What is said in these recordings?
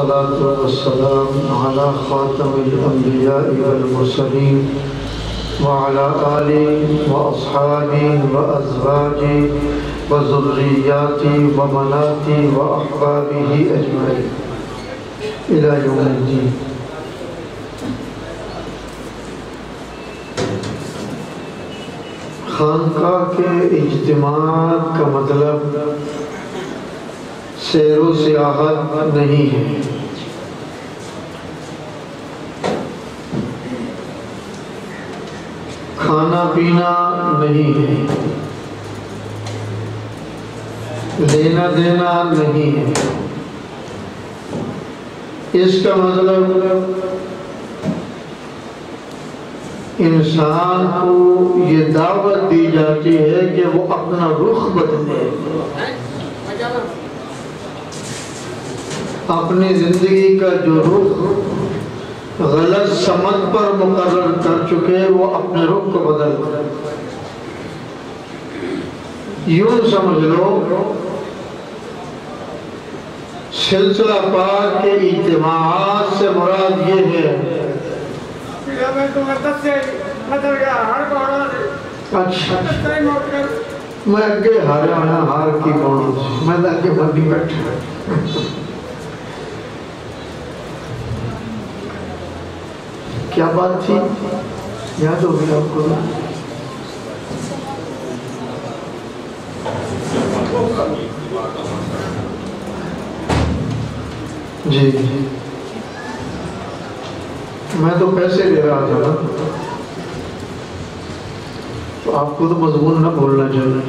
الصلاة والسلام على خاتم الأنبياء والمرسلين وعلى آله وأصحابه وأزواجه وذرياته وبناته وأحبابه أجمعين إلى يوم الدين. خانقاہ کے اجتماعات کا مطلب سیر و سیاحت نہیں ہے. کھانا پینا نہیں ہے. لینا دینا نہیں ہے. اس کا مطلب انسان کو یہ دعوت دی جاتی ہے کہ وہ اپنا رخ بدلے، اپنی زندگی کا جو رخ غلط سمت پر مقرر کر چکے وہ اپنے رخ کو بدل دیں. یوں سمجھ لو سلسلہ پاک کے اجتماعات سے مراد یہ ہے. اچھا میں اگے ہارا ہوں، ہار کی کون میں اگے بندی بیٹھا. کیا بات تھی یاد ہو گئی آپ کو؟ جی میں تو پیسے لے رہا تھا نا، تو آپ کو تو مضمون نہ بھولنا چاہیے.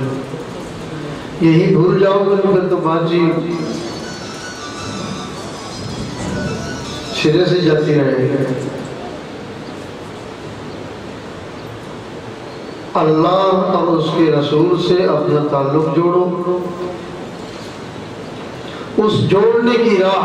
یہی بھول جاؤ گے پھر تو بات جی سرے سے جاتی رہے گی. اللہ اور اس کے رسول سے اپنا تعلق جوڑو. اس جوڑنے کی راہ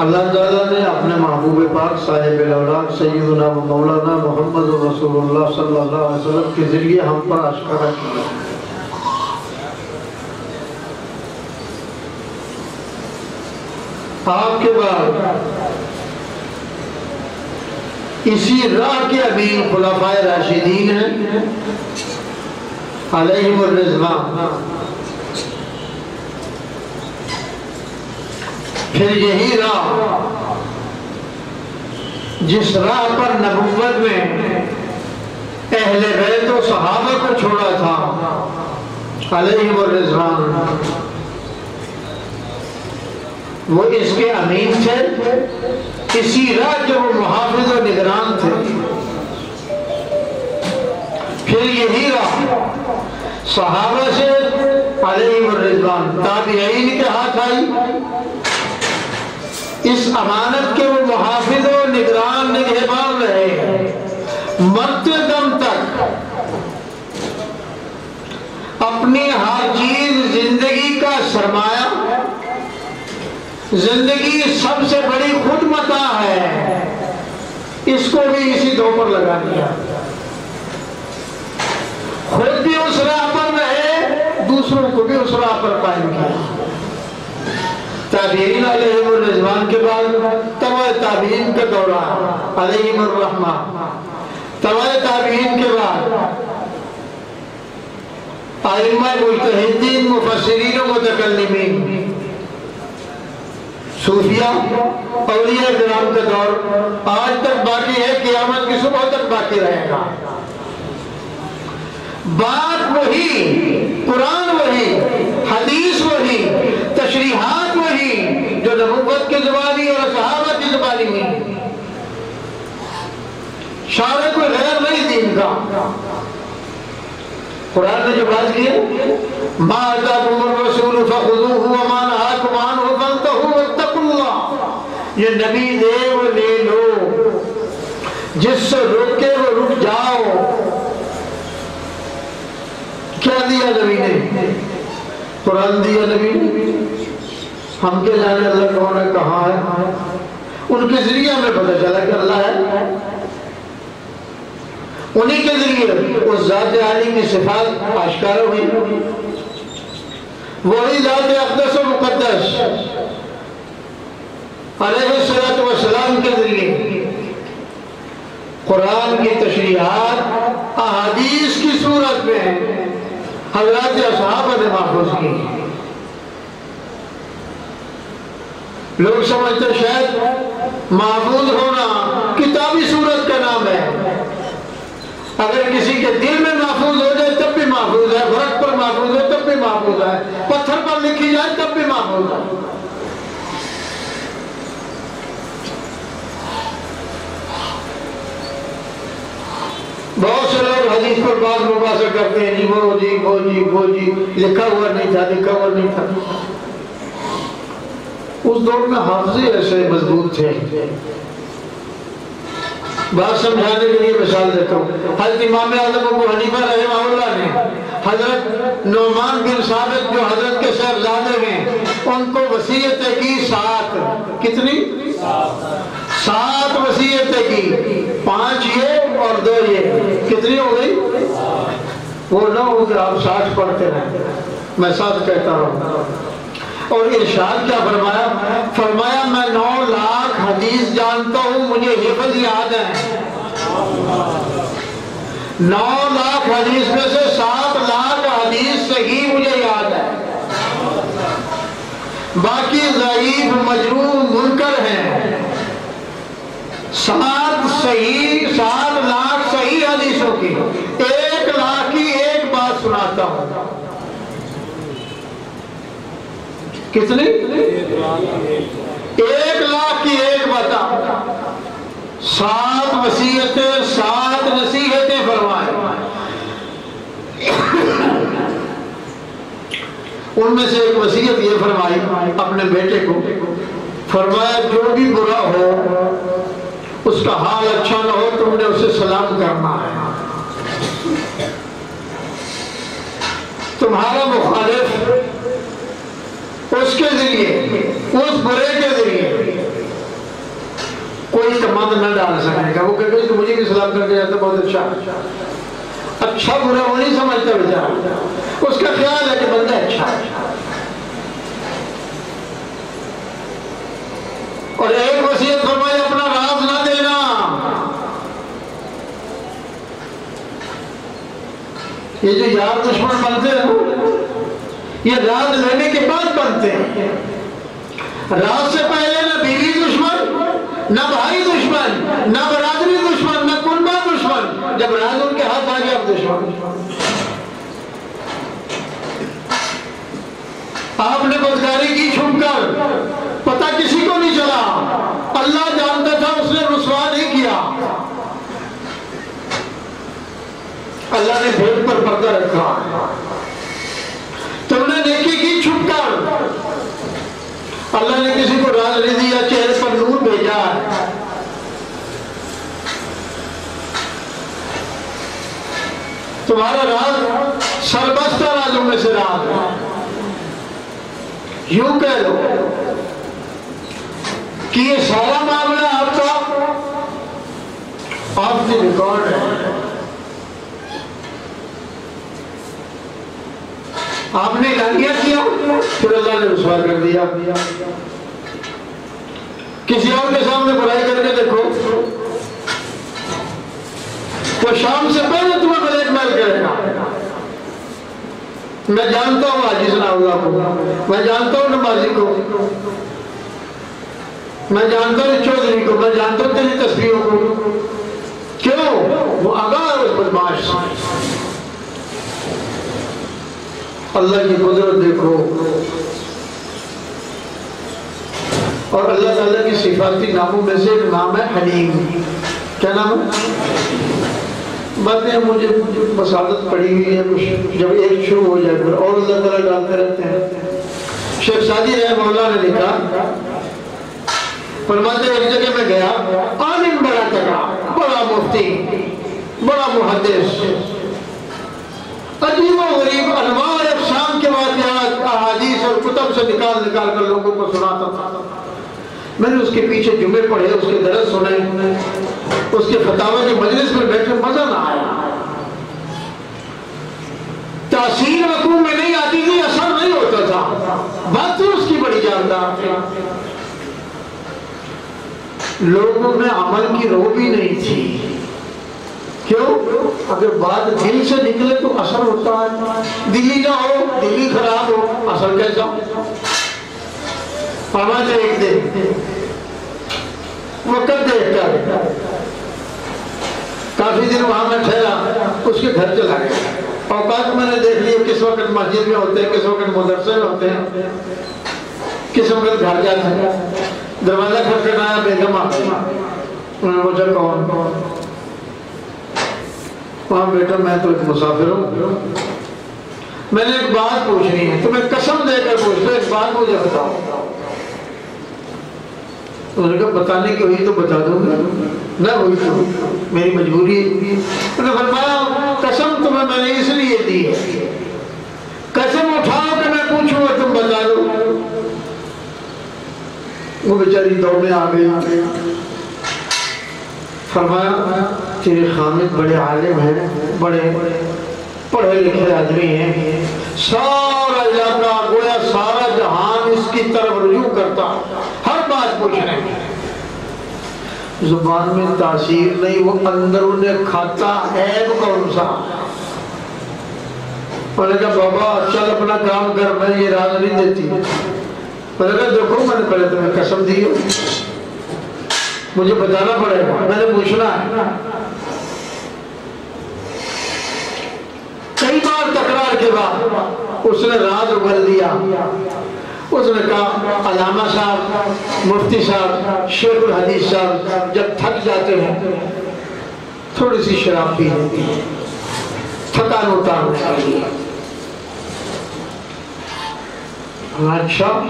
اللہ تعالیٰ نے اپنے محبوب پاک صاحب الاوراق سیدنا و مولانا محمد رسول اللہ صلی اللہ علیہ وسلم کے ذریعے ہم پر اشکارا کیا. آپ کے بعد اسی راہ کے امین خلفائے راشدین ہیں علیہم الرضوان. پھر یہی راہ جس راہ پر نبوت میں اہل بیت و صحابہ کو چھوڑا تھا علیہم الرضوان، وہ اس کے امین تھے. اسی راہ کے وہ محافظ و نگران تھے. پھر یہی راہ صحابہ سے علیہم الرضوان تابعین کے ہاتھ آئی. اس امانت کے وہ محافظ و نگران نگہبان رہے مرتے دم تک. اپنی ہر چیز زندگی کا سرمایہ، زندگی سب سے بڑی خود متاع ہے، اس کو بھی اسی دو پر لگا دیا. خود بھی اس راہ پر رہے، دوسروں کو بھی اس راہ پر قائم کیا. تابعین علیہم الرضوان کے بعد تبع تابعین کا دورہ علیہم الرحمہ. تبع تابعین کے بعد ائمہ مجتہدین مفسرین و متکلمین صوفیاء اولیاء کرام کا دور آج تک باقی ہے، قیامت کی صبح تک باقی رہے گا. بات وہی، قرآن وہی، حدیث وہی، تشریحات وہی جو نبوت کی زبانی اور صحابہ کی زبانی میں. شارع کوئی غیر نہیں دین کا. قرآن نے جو بات کی ہے ما آتاکم الرسول فخذوہ وما نہاکم عنہ فانتہوا واتقوا اللہ، یہ نبی دے وہ لے لو، جس سے روکے وہ رک جاؤ. کیا دیا نبی نے؟ قرآن دیا نبی نے. ہم کے جانے اللہ کون ہے کہاں ہے، ان کے ذریعے ہمیں پتہ چلا کہ اللہ ہے. انہی کے ذریعے اس ذات عالی کی صفات آشکار ہوئی. وہی ذات اقدس و مقدس علیہ الصلوۃ والسلام کے ذریعے قرآن کی تشریحات احادیث کی صورت میں حضرات صحابہ نے محفوظ کی. لوگ سمجھتے شاید محفوظ ہونا کتابی صورت کا نام ہے. اگر کسی کے دل میں محفوظ ہو جائے تب بھی محفوظ ہے، ورق پر محفوظ ہے تب بھی محفوظ ہے، پتھر پر لکھی جائے تب بھی محفوظ ہے. بہت سے لوگ حدیث پر بعض مباحثہ کرتے ہیں، جی لکھا ہوا نہیں تھا. اس دور میں حافظے ایسے مضبوط تھے. بات سمجھانے کے لیے مثال دیتا ہوں. حضرت امام اعظم ابو حنیفہ رحمہ اللہ نے حضرت نعمان بن ثابت جو حضرت کے صاحبزادے ہیں ان کو وصیتیں کی 7. کتنی؟ 7 وصیتیں کی. 5 یہ اور 2 یہ. کتنی ہو گئی؟ وہ نہ ہو کہ آپ 60 پڑھتے رہیں، میں 7 کہتا رہوں. اور ارشاد کیا فرمایا؟ فرمایا میں 9 لاکھ حدیث جانتا ہوں، مجھے حفظ یاد ہے. 9 لاکھ حدیث میں سے 7 لاکھ حدیث صحیح مجھے یاد ہے، باقی ضعیف مجروح منکر ہیں. 7 لاکھ صحیح حدیثوں کی 1 لاکھ کی ایک بات سناتا ہوں. کتنی؟ 1 لاکھ کی ایک بتا. 7 وصیتیں 7 نصیحتیں فرمائے. ان میں سے ایک وصیت یہ فرمائی اپنے بیٹے کو، فرمایا جو بھی برا ہو اس کا حال اچھا نہ ہو تم نے اسے سلام کرنا ہے. تمہارا مخالف اس کے ذریعے، اس برے کے ذریعے کوئی کمند نہ ڈال سکے گا. وہ کہتے ہیں کہ مجھے بھی سلام کر کے جاتا بہت اچھا برا وہ نہیں سمجھتا بیچارہ. اس کا خیال ہے کہ بندہ اچھا ہے. اور ایک وصیت فرمائی اپنا راز نہ دینا. یہ جو یار دشمن بنتے ہیں یہ راز لینے کے بعد بنتے ہیں. راز سے پہلے نہ بیوی دشمن، نہ بھائی دشمن، نہ برادری دشمن، نہ کنبہ دشمن. جب راز ان کے ہاتھ آ گیا اب دشمن. آپ نے بدکاری کی چھپ کر، پتہ کسی کو نہیں چلا، اللہ جانتا تھا، اس نے رسوا نہیں کیا. اللہ نے بھید پر پردہ رکھا. تم نے نیکی کی چھپ کر، اللہ نے کسی کو راز نہیں دیا، چہرے پر نور بھیجا. تمہارا راز سربستہ رازوں میں سے راز ہے. یوں کہہ لو کہ یہ سارا معاملہ آپ کا آپ کی ریکارڈ ہے. آپ نے گالیاں کیا پھر اللہ نے رسوا کر دیا. کسی اور کے سامنے برائی کر کے دیکھو، وہ شام سے پہلے تمہیں بلیک میل کرے گا. میں جانتا ہوں عاجز اللہ کو، میں جانتا ہوں نمازی کو، میں جانتا ہوں چودھری کو، میں جانتا ہوں تیری تصویروں کو. کیوں؟ وہ آگاہ ہے اس بدماش سے. اللہ کی قدرت دیکھو. اور اللہ تعالیٰ کی صفاتی ناموں میں سے ایک نام ہے حلیم. کیا نام ہے؟ باتیں مجھے بس عادت پڑی ہوئی ہے، کچھ جب ایک شروع ہو جائے پھر اور اللہ تعالیٰ ڈالتے رہتے ہیں. شیخ سعدی رحمہ اللہ نے لکھا، فرماتے ایک جگہ میں گیا، عالم بڑا تگڑا، بڑا مفتی، بڑا محدث، عجیب و غریب انواع اقسام کے واقعات احادیث اور کتب سے نکال کر لوگوں کو سناتا تھا. میں نے اس کے پیچھے جمعے پڑھے، اس کے درس سنے، اس کے فتاوی کی مجلس میں بیٹھے، مزہ نہ آیا. تاثیر وقوع میں نہیں آتی تھی، اثر نہیں ہوتا تھا، بات تو اس کی بڑی جاندار تھی۔ لوگوں میں عمل کی روح بھی نہیں تھی۔ کیوں؟ اگر بات دل سے نکلے تو اثر ہوتا ہے، دلی نہ ہو، دلی خراب ہو، اثر کیسا ہو؟ فرماتے ایک دن وقت دیکھ کر کافی دن وہاں میں ٹھہرا، اس کے گھر چلا گیا۔ اوقات میں نے دیکھ لیا کس وقت مسجد میں ہوتے ہیں، کس وقت مدرسے میں ہوتے ہیں، کس وقت گھر جاتے ہیں۔ دروازہ کھٹکھٹایا، بیگم آ گئی۔ انہوں نے پوچھا کون؟ وہاں بیٹا میں تو ایک مسافر ہوں، میں نے ایک بات پوچھنی ہے، تمہیں قسم دے کر پوچھ لو، ایک بات مجھے بتاؤ۔ انہوں نے کہا بتانے کی ہوئی تو بتا دوں گا، نہ ہوئی تو میری مجبوری ہے۔ انہوں نے فرمایا قسم تمہیں میں نے اس لیے دی ہے، قسم اٹھاؤ کہ میں پوچھوں اور تم بتا دو۔ وہ بیچاری دوڑنے آ گئی۔ فرمایا تیرے خامد بڑے عالم ہیں، بڑے پڑھے لکھے آدمی ہیں، سارا علاقہ گویا سارا جہان اس کی طرف رجوع کرتا، ہر بات پوچھنے میں زبان میں تاثیر نہیں، وہ اندر انہیں کھاتا عیب کون سا؟ میں نے کہا بابا چل اپنا کام کر، میں یہ راز نہیں دیتی۔ میں نے کہا دیکھو میں نے پہلے تمہیں قسم دی ہے، مجھے بتانا پڑے گا، میں نے پوچھنا ہے۔ کئی بار تکرار کے بعد اس نے راز اگل دیا۔ اس نے کہا علامہ صاحب، مفتی صاحب، شیخ الحدیث صاحب جب تھک جاتے ہیں تھوڑی سی شراب پی لیتی ہے، تھکان اتارنے کے لیے۔ اچھا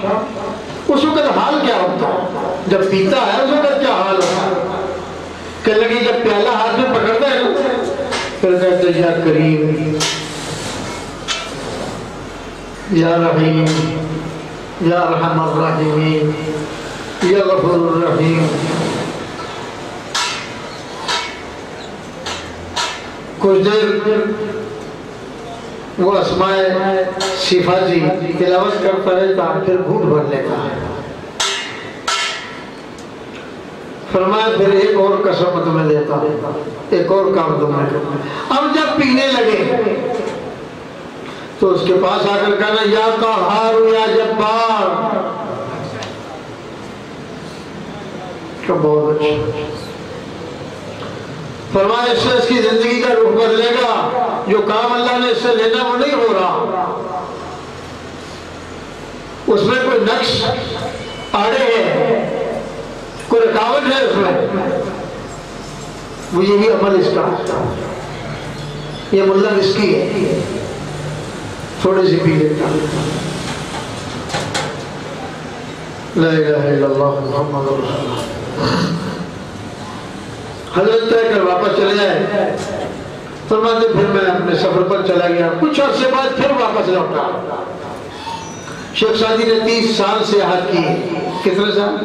اس وقت حال کیا ہوتا ہے جب پیتا ہے؟ اس وقت کیا حال ہوتا ہے؟ کہ لگی جب پیالہ ہاتھ میں پکڑتا ہے پھر کہتے یا کریم، یا رحیم، یا ارحم الراحمین، یا غفور الرحیم۔ کچھ دیر وہ اسماء صفاتی تلاوت کرتا رہتا، پھر گھوٹ بھر لیتا ہے۔ فرمایا پھر ایک اور قسم تمہیں دیتا ہوں، ایک اور کام تمہیں کرنا۔ اب جب پینے لگے تو اس کے پاس آ کر کہنا یا قہار یا جبار۔ کہ بہت اچھا۔ فرمایا اس سے اس کی زندگی کا رخ بدلے گا، جو کام اللہ نے اس سے لینا وہ نہیں ہو رہا، اس میں کوئی نقص آڑے ہے، کوئی رکاوٹ ہے اس میں، وہ یہی عمل اس کا، یہ ملک اس کی ہے، تھوڑی سی پی لیتا۔ لا الہ الا اللہ محمد رسول اللہ۔ حضرت طے کر واپس چلے جائے، فرماتے پھر میں اپنے سفر پر چلا گیا۔ کچھ عرصے بعد پھر واپس لوٹا۔ شیخ سعدی نے 30 سال سیاحت کی۔ کتنے سال؟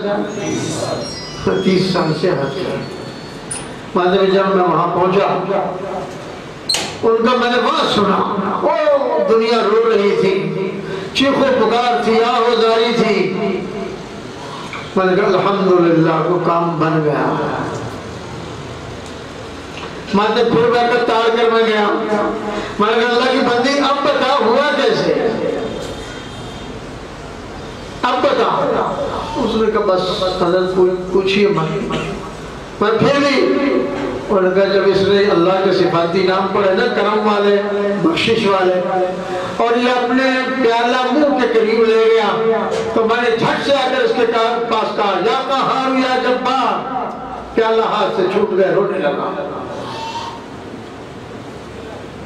30 سال سیاحت کی۔ ماندے میں جب میں وہاں پہنچا ان کا میں نے بات سنا، او دنیا رو رہی تھی، چیخ و پکار تھی، آہ و زاری تھی۔ میں نے کہا الحمدللہ کو کام بن گیا۔ ماندے پھر میں کہا تار کر میں گیا، میں نے کہا اللہ کی بندی اب بتا ہوا کیسے، اب بتا۔ اس نے کہا بس حضرت پوچھئے میں پھر بھی۔ اور کہا جب اس نے اللہ کے صفاتی نام پڑھے نا، کرم والے، بخشش والے، اور یہ اپنے پیالہ منہ کے قریب لے گیا تو میں نے جھٹ سے آ کر اس کے پاس کہا یا قہار یا جبار۔ پیالہ ہاتھ سے چھوٹ گئے، رونے لگا۔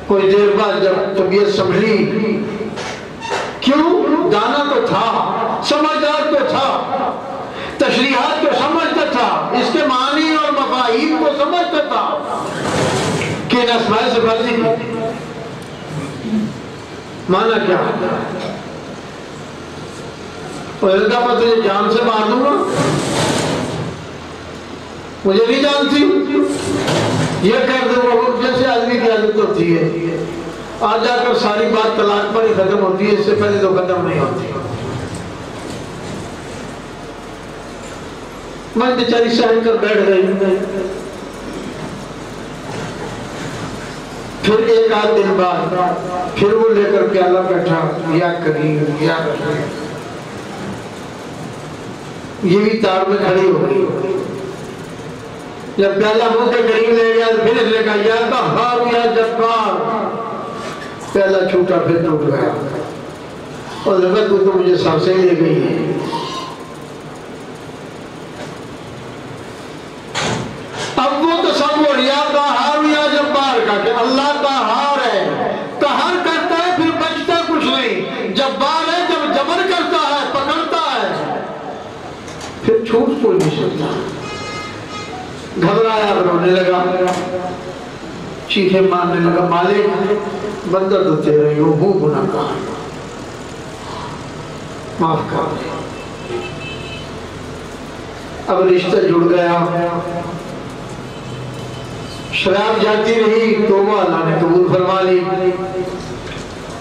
کوئی دیر بعد جب طبیعت سنبھلی، کیوں؟ جانا تو تھا، سمجھدار تو تھا، تشریحات کو سمجھتا تھا، اس کے معنی اور مفاہیم کو سمجھتا تھا کہ ان اسماء صفات کی معنی کیا ہے۔ اور اس کا میں تجھے جان سے مار دوں گا، مجھے نہیں جانتی، یہ کر دوں گا۔ جیسے آدمی کی عادت ہوتی ہے آج جا کر ساری بات طلاق پر ہی ختم ہوتی ہے، اس سے پہلے تو ختم نہیں ہوتی۔ میں بیچاری سہن کر بیٹھ گئی۔ پھر ایک آدھ دن بعد پھر وہ لے کر پیالہ بیٹھا، یا کریم یا کریم، یہ بھی تار میں کھڑی ہو گئی۔ جب پیالہ منہ کے قریب لے گیا پھر اس نے کہا یا قہار یا جبار، پیالہ چھوٹا پھر ٹوٹ گیا، اور لگا تو مجھے سانسیں لے گئی ہے۔ اب وہ تصور یا قہار یا جبار کا کہ اللہ قہار ہے، قہر کرتا ہے پھر بچتا کچھ نہیں، جبار ہے جب جبر کرتا ہے پکڑتا ہے پھر چھوٹ کوئی نہیں سکتا۔ گھبرایا، رونے لگا، چیخیں مارنے لگا، مالک بندہ تو تیرے ہو، ہوں گناہ گار، معاف کر دے۔ اب رشتہ جڑ گیا، شراب جاتی رہی، توبہ اللہ نے قبول فرما لی۔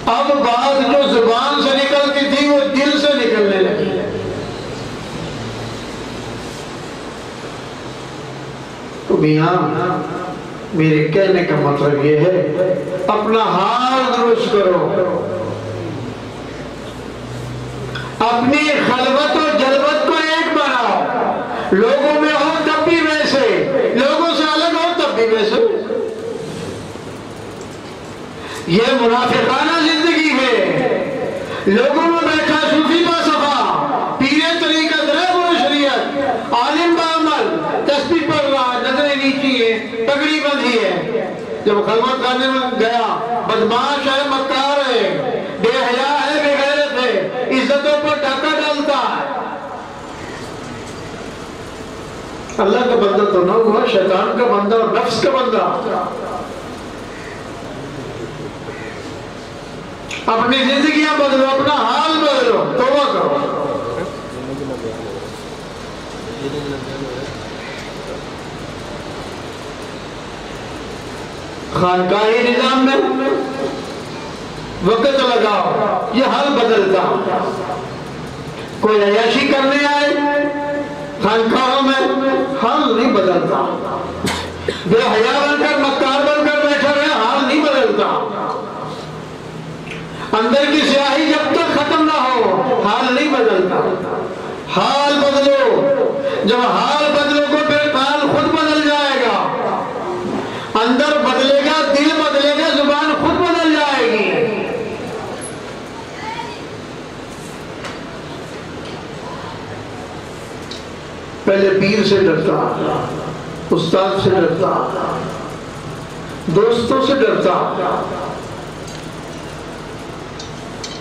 اب بات جو زبان سے نکلتی تھی وہ دل سے نکلنے لگی۔ تو میاں میرے کہنے کا مطلب یہ ہے اپنا حال درست کرو، اپنی خلوت و جلوت کو ایک بناؤ، لوگوں میں ہو تب بھی ویسے، لوگوں سے الگ ہو تب بھی ویسے۔ یہ منافقانہ زندگی ہے، لوگوں میں بیٹھا صوفی با صفا، پیرے طریقت رہ و شریعت، عالم با عمل، تسبیح پڑھ رہا، نظریں نیچی ہے، پگڑی بندھی ہے، جب خلوت کرنے میں گیا بدماش ہے، مکار ہے، بے حیا ہے، بے غیرت ہے، عزتوں پر ڈاکہ ڈالتا ہے۔ اللہ کا بندہ تو نہ ہوا، شیطان کا بندہ اور نفس کا بندہ۔ اپنی زندگیاں بدلو، اپنا حال بدلو، توبہ کرو۔ خانقاہی نظام میں وقت لگاؤ، یہ حال بدلتا۔ کوئی عیاشی کرنے آئے خانقاہوں میں، حال نہیں بدلتا۔ بے حیا بن کر مکار بن کر بیٹھا رہے، حال نہیں بدلتا۔ اندر کی سیاہی جب تک ختم نہ ہو حال نہیں بدلتا۔ حال بدلو، جب حال بدلو گے پھر حال خود بدل جائے گا، اندر بدلے گا، دل بدلے گا، زبان خود بدل جائے گی۔ پہلے پیر سے ڈرتا، استاد سے ڈرتا، دوستوں سے ڈرتا،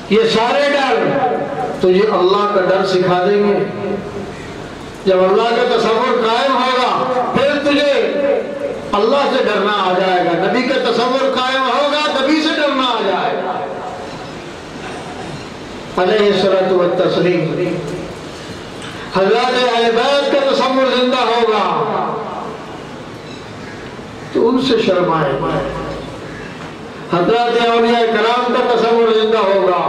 یہ سارے ڈر تجھے اللہ کا ڈر سکھا دیں گے۔ جب اللہ کا تصور قائم ہوگا پھر تجھے اللہ سے ڈرنا آ جائے گا، نبی کا تصور قائم ہوگا نبی سے ڈرنا آ جائے گا علیہ الصلوۃ والتسلیم۔ حضرات اہل بیت کا تصور زندہ ہوگا تو ان سے شرمائے، حضرات اولیاء کرام کا تصور زندہ ہوگا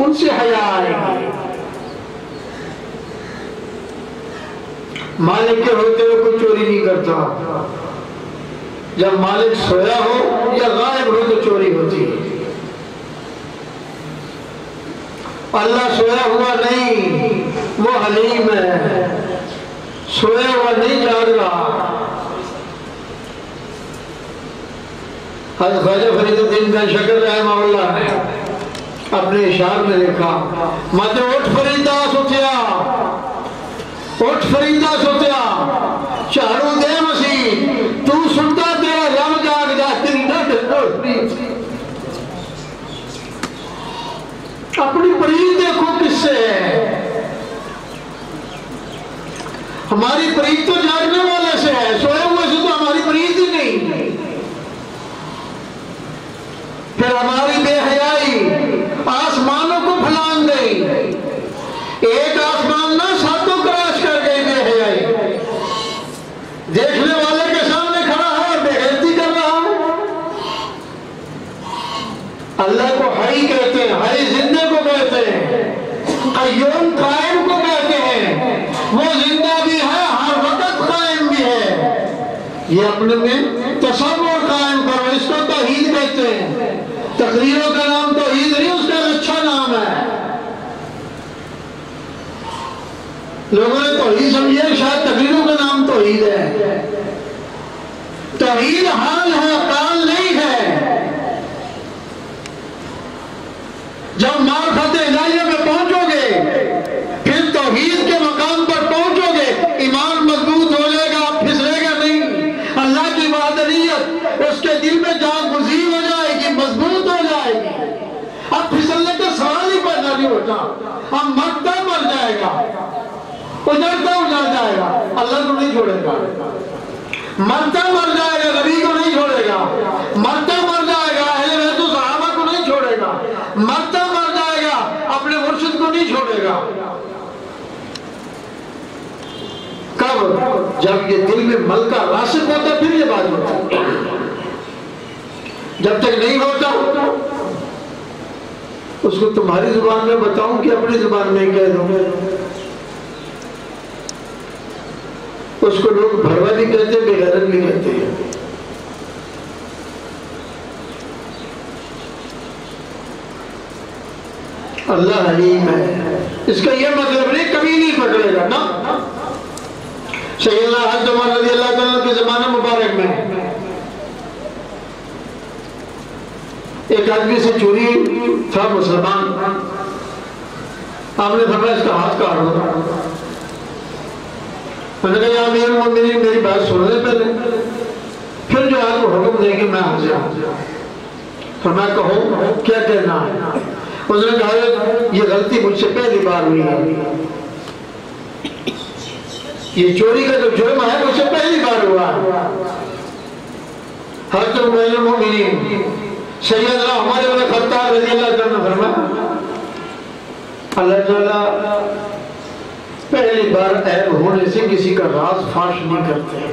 ان سے حیا آئے گی۔ مالک کے ہوتے ہوئے کوئی چوری نہیں کرتا، جب مالک سویا ہو یا غائب ہو تو چوری ہوتی ہے۔ اللہ سویا ہوا نہیں، وہ حلیم ہے، سویا ہوا نہیں جاگ رہا۔ حضرت خواجہ فرید الدین بن شکر رحمہ اللہ نے اپنے اشعار میں لکھا، مت اٹھ فریدا ستیا، اٹھ فریدا ستیا، چاروں دے مسیح، تو سنتا تیرا رب جاگ جا، تیری نہ اپنی پرید دیکھو کس سے ہے۔ ہماری پرید تو جاگنے والے سے ہے، سوئے ہوئے سے تو ہماری پرید ہی نہیں۔ پھر ہماری بے حیائی آسمانوں کو پھلانگ گئی، ایک آسمان نہ ساتوں کراش کر گئی بے حیائی۔ دیکھنے والے کے سامنے کھڑا ہے اور بے غیرتی کر رہا ہے۔ قیوم قائم کو کہتے ہیں، وہ زندہ بھی ہے، ہر وقت قائم بھی ہے۔ یہ اپنے میں تصور قائم کرو، اس کو توحید کہتے ہیں۔ تقریروں کا نام توحید نہیں، اس کا اچھا نام ہے۔ لوگوں نے توحید سمجھے، شاید تقریروں کا نام توحید ہے۔ توحید حال ہے، قال نہیں ہے۔ جب معرفت الہیہ میں پہنچو گے، پھر توحید کے مقام پر پہنچو گے، ایمان مضبوط ہو جائے گا، پھسلے گا نہیں۔ اللہ کی وحدانیت اس کے دل میں جاگزی ہو جائے گی، مضبوط ہو جائے گی۔ اب پھسلنے کا سوال ہی پیدا نہیں ہوتا۔ اب مرتا مر جائے گا، اجڑتا اجڑ جائے گا، اللہ کو نہیں چھوڑے گا۔ مرتا مر جائے گا، نبی کو نہیں چھوڑے گا۔ مرتا مر جائے گا، اہل بیت و صحابہ کو نہیں چھوڑے گا۔ مرتا مر جائے گا، اپنے مرشد کو نہیں چھوڑے گا۔ کب؟ جب یہ دل میں ملکہ راسخ ہوتا پھر یہ بات ہوتا۔ جب تک نہیں ہوتا اس کو تمہاری زبان میں بتاؤں کہ اپنی زبان میں کہہ دوں؟ اس کو لوگ بھروا بھی کہتے ہیں، بے غیرت بھی کہتے ہیں۔ اللہ حلیم ہے، اس کا یہ مطلب نہیں کبھی نہیں پکڑے گا نا۔ سیدنا حضرت عمر رضی اللہ تعالیٰ کے زمانہ مبارک میں ایک آدمی سے چوری تھا، مسلمان۔ آپ نے فرمایا اس کا ہاتھ کاٹ دو۔ میں نے کہا یا امیر المومنین میری بات سن لیں پہلے، پھر جو آپ کو حکم دیں گے میں حاضر ہوں۔ فرمایا کہو کیا کہنا ہے؟ اس نے کہا یہ غلطی مجھ سے پہلی بار ہوئی ہے، یہ چوری کا جو جرم ہے مجھ سے پہلی بار ہوا ہے۔ حضرت امیر المومنین سیدنا عمر بن خطاب رضی اللہ عنہ نے فرمایا اللہ تعالیٰ پہلی بار عیب ہونے سے کسی کا راز فاش نہیں کرتے۔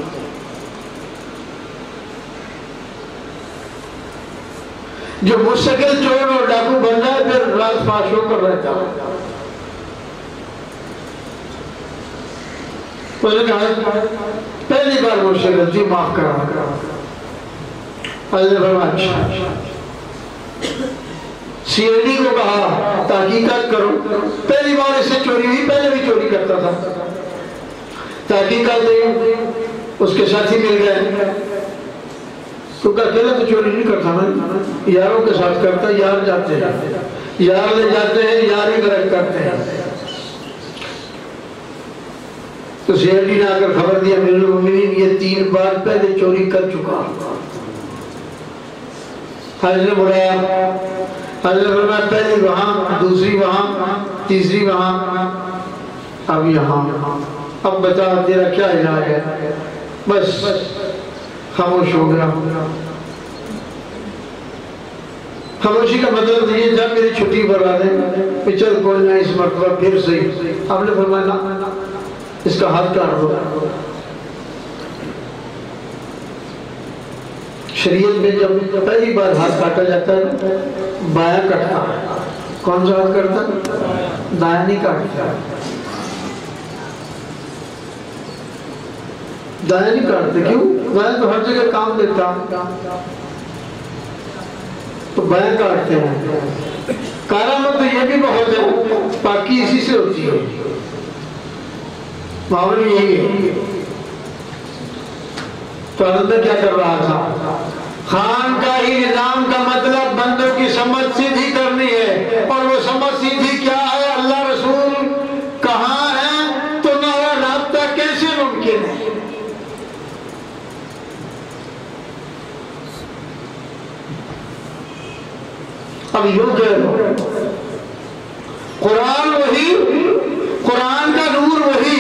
جو مستقل چور اور ڈاکو بن جائے پھر راز فاش ہو کر رہتا ہے۔ اس نے کہا پہلی بار مجھ سے غلطی معاف کرا۔ اللہ نے فرمایا اچھا۔ سی آئی ڈی کو کہا تحقیقات کرو، پہلی بار اس سے چوری ہوئی، پہلے بھی چوری کرتا تھا۔ تحقیقات ہوئی، اس کے ساتھی مل گئے، تو کہا اکیلا تو چوری نہیں کرتا میں، یاروں کے ساتھ کرتا، یار جاتے ہیں، یار لے جاتے ہیں، یار ہی گرفت کرتے ہیں۔ تو سی آئی ڈی نے آ کر خبر دیا امیر المومنین یہ 3 بار پہلے چوری کر چکا۔ حضرت نے بلایا، حضرت فرمایا پہلی وہاں، دوسری وہاں، تیسری وہاں، اب یہاں، اب بتا تیرا کیا علاج ہے؟ بس خاموش ہو گیا۔ خاموشی کا مطلب یہ جب میری چھٹی برا دیں چل کوئی نہ اس مرتبہ پھر صحیح۔ آپ نے فرمایا نا اس کا ہاتھ کاٹ دو۔ شریعت میں جب پہلی بار ہاتھ کاٹا جاتا ہے بایاں کٹتا ہے۔ کون سا ہاتھ کٹتا ہے؟ دایاں نہیں کاٹتا، دایاں نہیں کاٹتے۔ کیوں؟ دایاں تو ہر جگہ کام دیتا، تو بایاں کاٹتے ہیں۔ کارآمد تو یہ بھی بہت ہے، پاکی اسی سے ہوتی ہے، معاملہ یہی ہے۔ تو حضرت میں کیا کر رہا تھا؟ خان کا ہی نظام کا مطلب بندوں کی سمجھ سیدھی کرنی ہے، اور وہ سمجھ سیدھی کیا ہے؟ اللہ رسول کہاں ہے تو میرا رابطہ کیسے ممکن ہے؟ اب یوں کہہ لو قرآن وہی، قرآن کا نور وہی،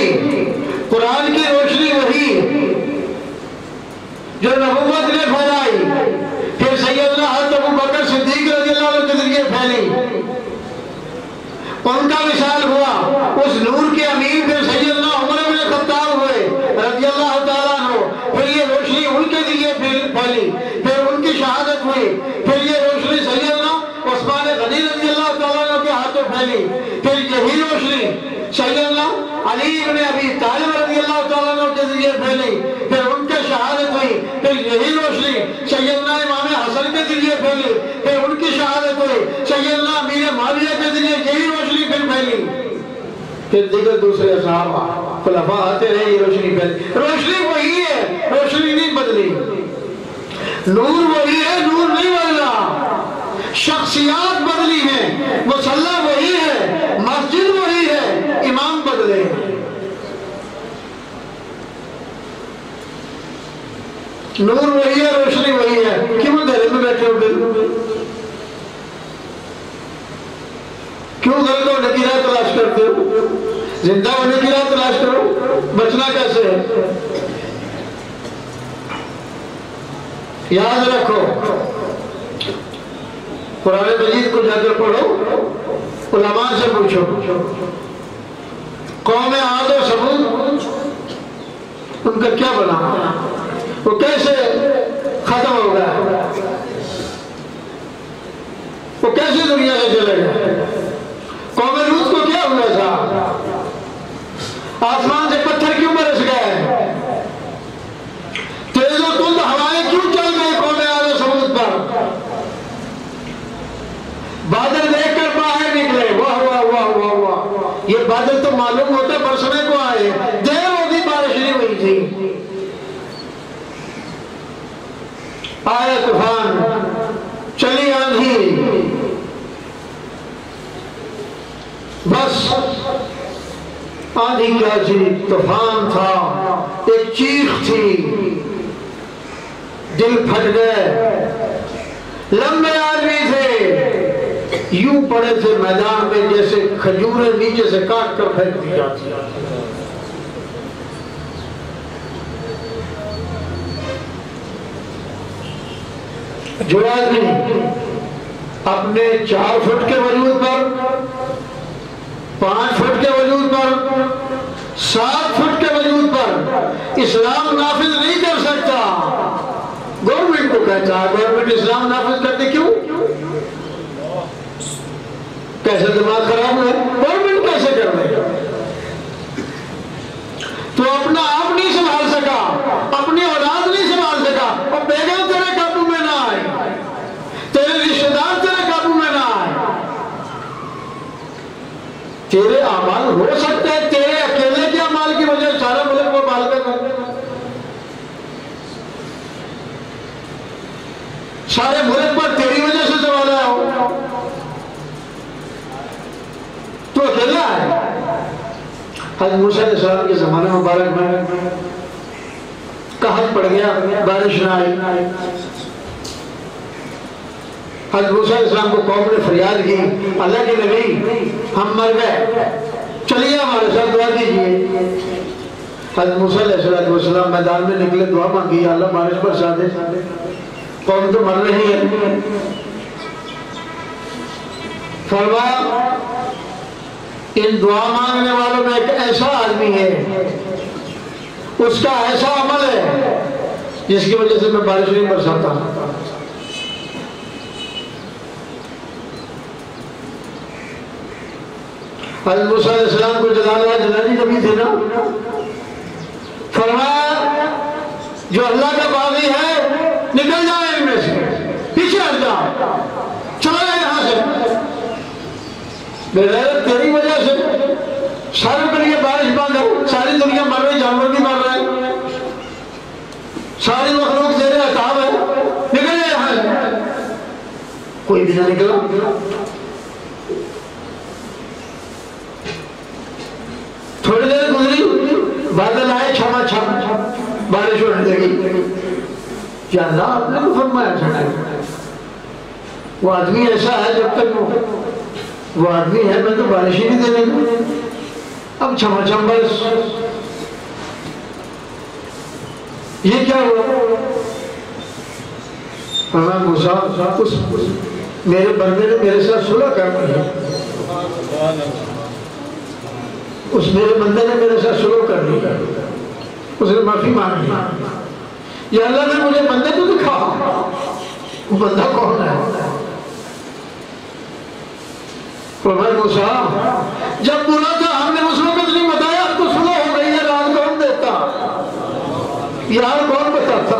قرآن کی روشنی وہی جو نبوت نے پھیلائی، پھر سیدنا حضرت ابو بکر صدیق رضی اللہ عنہ کے ذریعے پھیلی، ان کا وصال ہوا، اس نور کے امین پھر سیدنا عمر بن خطاب ہوئے رضی اللہ تعالیٰ عنہ، پھر یہ روشنی ان کے ذریعے پھیلی، پھر ان کی شہادت ہوئی، پھر یہ روشنی سیدنا عثمان غنی رضی اللہ تعالیٰ عنہ کے ہاتھوں پھیلی، پھر یہی روشنی روشنی سیدنا علی بن ابی طالب رضی اللہ تعالیٰ عنہ کے ذریعے پھیلی، پھر ان کے شہادت ہوئی، پھر یہی روشنی سیدنا امام حسن کے ذریعے پھیلی، پھر ان کی شہادت ہوئی، سیدنا امیر معاویہ کے ذریعے یہی روشنی پھر پھیلی، پھر دیگر دوسرے صحابہ خلفاء آتے رہے، یہ روشنی پھیلی۔ روشنی وہی ہے، روشنی نہیں بدلی، نور وہی ہے، نور نہیں بدلا، شخصیات بدلی ہیں، مصلی وہی ہے، مسجد وہی ہے، امام بدلے۔ نور وہی ہے، روشنی وہی ہے، کیوں اندھیرے میں بیٹھے ہو پھر؟ کیوں غلط ہونے کی راہ تلاش کرتے ہو؟ زندہ ہونے کی راہ تلاش کرو، بچنا کیسے ہے؟ یاد رکھو، قرآن مجید کو جا کر پڑھو، علماء سے پوچھو، قوم عاد و ثمود ان کا کیا بنا، وہ کیسے ختم ہو گیا، وہ کیسے دنیا سے چلے گئے؟ قوم لوط کو کیا ہوا تھا؟ آسمان سے پتھر کیوں برس گئے؟ تیز و تند ہوائیں کیوں چل گئے قوم عاد و ثمود پر؟ بادل دیکھ کر باہر نکلے، واہ واہ واہ واہ واہ، یہ بادل تو معلوم ہوتا برسنے کو آئے، دیر ہوگی بارش نہیں ہوئی تھی، آیا طوفان، چلی آندھی، بس آندھی کیا تھی، طوفان تھا، ایک چیخ تھی، دل پھٹ گئے، لمبے آدمی تھے، یوں پڑے تھے میدان میں جیسے کھجوریں نیچے سے کاٹ کر پھینک دی جاتی ہیں۔ جو آدمی اپنے 4 فٹ کے وجود پر، 5 فٹ کے وجود پر، 7 فٹ کے وجود پر اسلام نافذ نہیں کر سکتا، گورنمنٹ کو کہتا ہے گورنمنٹ اسلام نافذ کرتے کیوں؟ کیسے دماغ خراب ہے؟ گورنمنٹ کیسے کر دے؟ تو اپنا آپ نہیں سنبھال سکا، اپنی اولاد نہیں سنبھال سکا، اور بیگم تیرے قابو میں نہ آئے، تیرے رشتہ دار تیرے قابو میں نہ آئے، تیرے اعمال ہو سکتے ہیں تیرے اکیلے کے اعمال کی وجہ سے سارا ملک کو بال کر سارے ملک پر تیری وجہ سے سوال آیا ہو، تو اکیلا ہے۔ حضرت موسیٰ علیہ السلام کے زمانے مبارک میں قحط پڑ گیا، بارش نہ آئی، حضرت موسیٰ علیہ السلام کو قوم نے فریاد کی، اللہ کے نبی ہم مر گئے، چلیے ہمارے ساتھ دعا کیجیے۔ حضرت موسیٰ علیہ السلام میدان میں نکلے، دعا مانگی، اللہ بارش برسا دے، قوم تو مر رہی ہے۔ فرمایا ان دعا مانگنے والوں میں ایک ایسا آدمی ہے، اس کا ایسا عمل ہے جس کی وجہ سے میں بارش نہیں برساتا۔ حضرت موسیٰ علیہ السلام کو جلالی نبی تھے نا، فرمایا جو اللہ کا باغی ہے نکل جائے ان میں سے، پیچھے ہٹ جا، چلا جائے یہاں سے، بغیرت تیری وجہ سے سارے کے لیے بارش بند ہے، ساری دنیا مر رہی، جانور بھی مر رہے ہیں، ساری مخلوق تیرے عطاب ہے، نکل جائے یہاں سے۔ کوئی بھی نہ نکلا۔ تھوڑی دیر گزری، بادل آئے، چھما چھم بارش ہونے لگی۔ کیا اللہ آپ نے کو فرمایا چھڑا؟ وہ آدمی ایسا ہے، جب تک وہ آدمی ہے میں تو بارش ہی نہیں دینے کو، اب چھما چھم برس۔ یہ کیا ہوا؟ فرمایا موسیٰ میرے بندے نے میرے ساتھ صلح کرنی ہے، اس میرے بندے نے میرے ساتھ صلح کرنی ہے، اس نے معافی مانگی، یا اللہ نے مجھے بندے تو دکھا، وہ بندہ کون ہے؟ فرمایا موسیٰ جب بولا تھا ہم نے اس وقت نہیں بتایا، اب تو سلح ہو گئی ہے، راز کون دیتا، یار کون بتاتا؟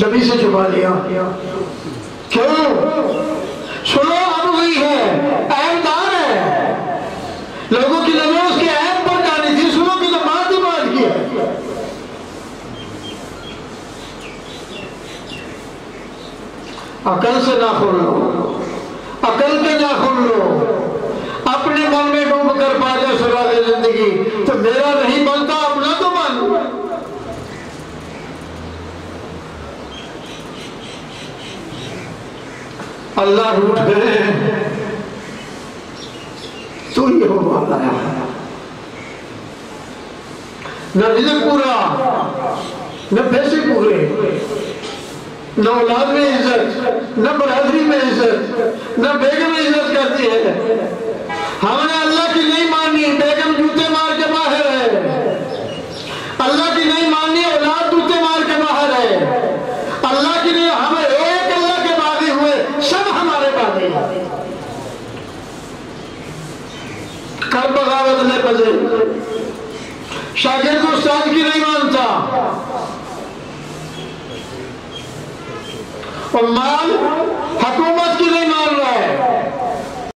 نبی سے چھپا لیا، کیوں؟ سلح اب ہوئی ہے، عیب دار ہے، لوگوں کی نظر اس کے عیب پر جانی تھی، سلح کی تو بات ہی بات کی ہے۔ عقل سے نہ کھول لو، عقل کے نہ کھول لو، اپنے من میں ڈوب کر پا جا سراغ زندگی، تو میرا نہیں بنتا اپنا تو بن۔ اللہ روٹ گئے تو یہ ہو والا ہے، نہ رزق پورا، نہ پیسے پورے، نہ اولاد میں عزت، نہ برادری میں عزت، نہ بیگم عزت کرتی ہے۔ ہم نے اللہ کی نہیں مانی، بیگم جوتے مار کے باہر ہے، اللہ کی نہیں مانی، اولاد جوتے مار کے باہر ہے، اللہ کی نہیں، ہم ایک اللہ کے باغی ہوئے، سب ہمارے باغی ہیں۔ کب بغاوت نے پذے، شاگرد استاد کی نہیں مانتا، اور مال حکومت کی نہیں مان رہا ہے،